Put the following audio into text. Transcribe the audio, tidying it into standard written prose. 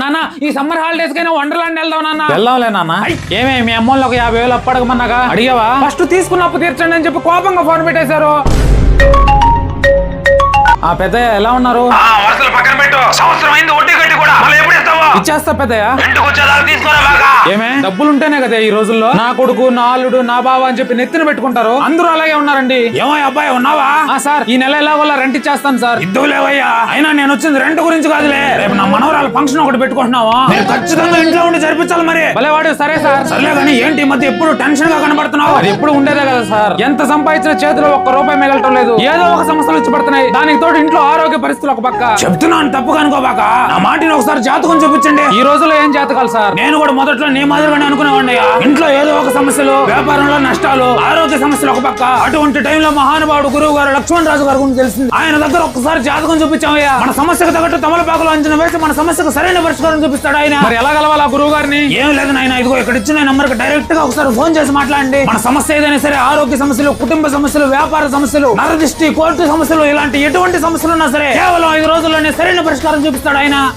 నాన్న ఈ summer holidays కైనా వండర్లాండ్ వెళ్దాం నాన్న. వెళ్దాంలే నాన్న. ఏమే మీ అమ్మోళ్ళు ఒక 50,000 అప్పడగమన్నాగా అడిగావా? ఫస్ట్ తీసుకున్న అప్పు తీర్చండి అని చెప్పి కోపంగా ఫోన్ పెట్టేశారు. ఆ పెద్దయ్య ఎలా ఉన్నారు? వరుసలు పక్కన పెట్టు. సంవత్సరం అయింది వడ్డీ కట్టి కూడా మళ్ళీ ఎప్పుడు ఇస్తావు? ఇచ్చేస్తా పెద్దయ్య. ఇంటికి వచ్చేదాకా తీసుకోరా బాగా. ఏమే డబ్బులుంటేనే కదా ఈ రోజుల్లో నా కొడుకు నా అల్లుడు నా బావ అని చెప్పి నెత్తిన పెట్టుకుంటారు. అందరూ అలాగే ఉన్నారండి. ఏమో అబ్బాయి ఉన్నావా? సార్ ఈ నెల ఎలా వల్ల రెంట్ ఇచ్చేస్తాను సార్. ఇద్దరు లేవయ్యా. అయినా నేను వచ్చింది రెంట్ గురించి కాదులే. రేపు నా మనవరాల ఫంక్షన్ ఒకటి పెట్టుకుంటున్నావు. నేను ఖచ్చితంగా ఇంట్లో ఉండి జరిపించాలి మరి. భలేవాడు. సరే సార్. సర్లే కానీ ఏంటి ఈ మధ్య ఎప్పుడు టెన్షన్ గా కనబడుతున్నావు? అది ఎప్పుడు ఉండేదే కదా సార్. ఎంత సంపాదించిన చేతిలో ఒక్క రూపాయి మిగలటం లేదు. ఏదో ఒక సమస్యలు వచ్చి పడుతున్నాయి. దానికి తోడు ఇంట్లో ఆరోగ్య పరిస్థితులు ఒక పక్క. చెప్తున్నాను తప్పుగా అనుకోబాక. నా మాటిని ఒకసారి జాతకం చూపించండి. ఈ రోజుల్లో ఏం జాతకాలు సార్? నేను కూడా మొదట్లో నీ మాదిరిగానే అనుకునేవాడిని. ఇంట్లో ఏదో ఒక సమస్యలు, వ్యాపారంలో నష్టాలు, ఆరోగ్య సమస్యలు ఒక పక్క. అటువంటి టైంలో మహానుభావుడు గురువు గారు లక్ష్మణ్ రాజు గారు గురించి తెలిసింది. ఆయన దగ్గర ఒక్కసారి జాతకం చూపించామయ్యా. మన సమస్యకు తగ్గట్టు తమలపాకులు అంచనా వేసి మన సమస్యకు సరైన పరిష్కారం చూపిస్తాడు ఆయన. మరి ఎలా కలవాలా గురువు గారిని? ఏం లేదు నాయన, ఇదిగో ఇక్కడ ఇచ్చిన నంబర్ కి డైరెక్ట్ గా ఒకసారి ఫోన్ చేసి మాట్లాడండి. మన సమస్య ఏదైనా సరే, ఆరోగ్య సమస్యలు, కుటుంబ సమస్యలు, వ్యాపార సమస్యలు, నరదిష్టి, కోర్టు సమస్యలు, ఇలాంటి ఎటువంటి సమస్యలు ఉన్నా సరే కేవలం 5 రోజుల్లోనే సరైన పరిష్కారం చూపిస్తాడు ఆయన.